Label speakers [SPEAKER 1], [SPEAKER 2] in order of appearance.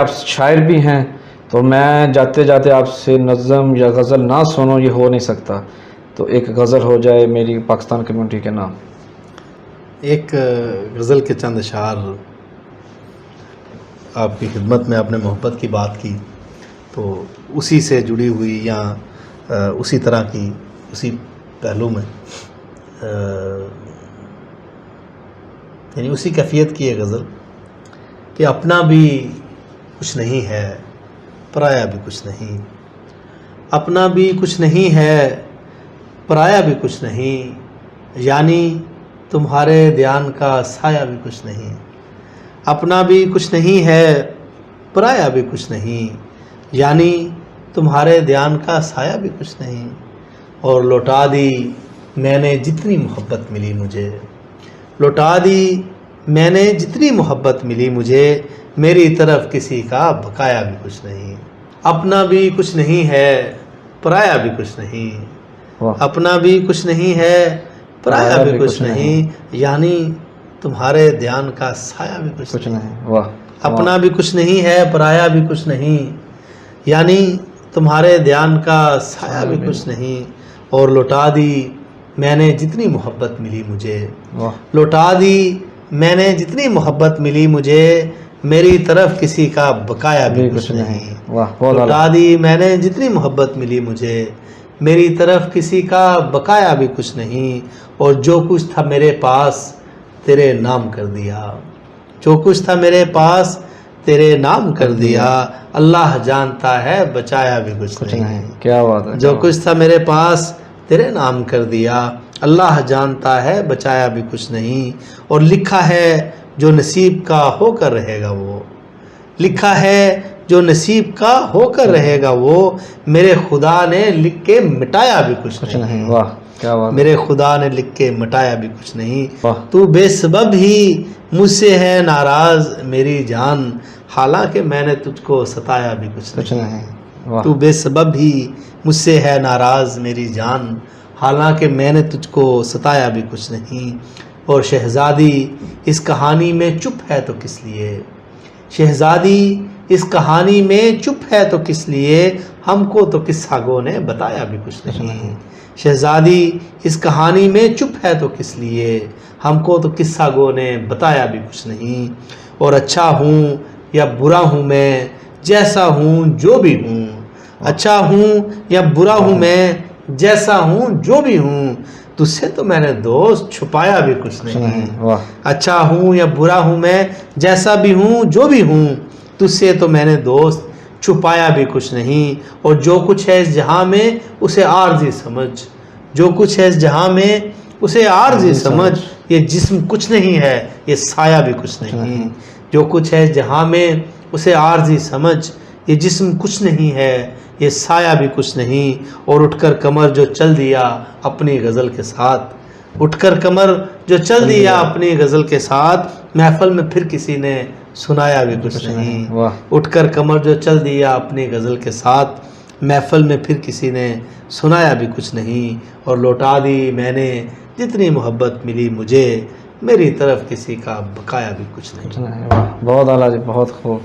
[SPEAKER 1] آپ شاعر بھی ہیں تو میں جاتے جاتے آپ سے نظم یا غزل نہ سنوں یہ ہو نہیں سکتا، تو ایک غزل ہو جائے میری پاکستان کمیونٹی کے نام۔
[SPEAKER 2] ایک غزل کے چند اشعار آپ کی خدمت میں، آپ نے محبت کی بات کی تو اسی سے جڑی ہوئی یا اسی طرح کی اسی پہلو میں یعنی اسی کیفیت کی ہے غزل کہ اپنا بھی کچھ نہیں ہے پرایا بھی کچھ نہیں، اپنا بھی کچھ نہیں ہے پرایا بھی کچھ نہیں، یعنی تمہارے دھیان کا سایہ بھی کچھ نہیں، اپنا بھی کچھ نہیں ہے پرایا بھی کچھ نہیں، یعنی تمہارے دھیان کا سایہ بھی کچھ نہیں، اور لوٹا دی میں نے جتنی محبت ملی مجھے، لوٹا دی میں نے جتنی محبت ملی مجھے، میری طرف کسی کا بقایا بھی کچھ نہیں، اپنا بھی کچھ نہیں ہے پرایا بھی کچھ نہیں، اپنا بھی کچھ نہیں ہے پرایا بھی کچھ نہیں، یعنی تمہارے دھیان کا سایہ بھی کچھ نہیں، اپنا بھی کچھ نہیں ہے پرایا بھی کچھ نہیں، یعنی تمہارے دھیان کا سایہ بھی کچھ نہیں، اور لوٹا دی میں نے جتنی محبت ملی مجھے، لوٹا دی میں نے جتنی محبت ملی مجھے، میری طرف کسی کا بقایا بھی کچھ نہیں، لوٹا دی میں نے جتنی محبت ملی مجھے، میری طرف کسی کا بقایا بھی کچھ نہیں، اور جو کچھ تھا میرے پاس تیرے نام کر دیا، جو کچھ تھا میرے پاس تیرے نام کر دیا، اللہ جانتا ہے بچایا بھی کچھ نہیں،
[SPEAKER 1] کیا بات ہے،
[SPEAKER 2] جو کچھ تھا میرے پاس تیرے نام کر دیا، اللہ جانتا ہے بچایا بھی کچھ نہیں، اور لکھا ہے جو نصیب کا ہو کر رہے گا وہ، لکھا ہے جو نصیب کا ہو کر رہے گا وہ، میرے خدا نے لکھ کے مٹایا بھی کچھ نہیں،
[SPEAKER 1] واہ کیا بات،
[SPEAKER 2] میرے خدا نے لکھ کے مٹایا بھی کچھ نہیں، تو بے سبب ہی مجھ سے ہے ناراض میری جان، حالانکہ میں نے تجھ کو ستایا بھی کچھ نہیں، تو بے سبب ہی مجھ سے ہے ناراض میری جان، حالانکہ میں نے تجھ کو ستایا بھی کچھ نہیں، اور شہزادی اس کہانی میں چپ ہے تو کس لیے، شہزادی اس کہانی میں چپ ہے تو کس لیے، ہم کو تو قصہ گو نے بتایا بھی کچھ نہیں، شہزادی اس کہانی میں چپ ہے تو کس لیے، ہم کو تو قصہ گو نے بتایا بھی کچھ نہیں، اور اچھا ہوں یا برا ہوں میں جیسا ہوں جو بھی ہوں، اچھا ہوں یا برا ہوں میں جیسا ہوں جو بھی ہوں، تجھ سے تو میں نے دوست چھپایا بھی کچھ نہیں، اچھا ہوں یا برا ہوں میں جیسا بھی ہوں جو بھی ہوں، تجھ سے تو میں نے دوست چھپایا بھی کچھ نہیں، اور جو کچھ ہے اس جہاں میں اسے عارضی سمجھ، جو کچھ ہے اس جہاں میں اسے عارضی سمجھ، یہ جسم کچھ نہیں ہے یہ سایہ بھی کچھ نہیں، جو کچھ ہے اس جہاں میں اسے عارضی سمجھ، یہ جسم کچھ نہیں ہے یہ سایہ بھی کچھ نہیں، اور اٹھ کر کمر جو چل دیا اپنی غزل کے ساتھ، اٹھ کر کمر جو چل دیا اپنی غزل کے ساتھ، محفل میں پھر کسی نے سنایا بھی کچھ نہیں، اٹھ کر کمر جو چل دیا اپنی غزل کے ساتھ، محفل میں پھر کسی نے سنایا بھی کچھ نہیں، اور لوٹا دی میں نے جتنی محبت ملی مجھے، میری طرف کسی کا بقایا بھی کچھ نہیں۔
[SPEAKER 1] بہت اعلیٰ جی، بہت خوب۔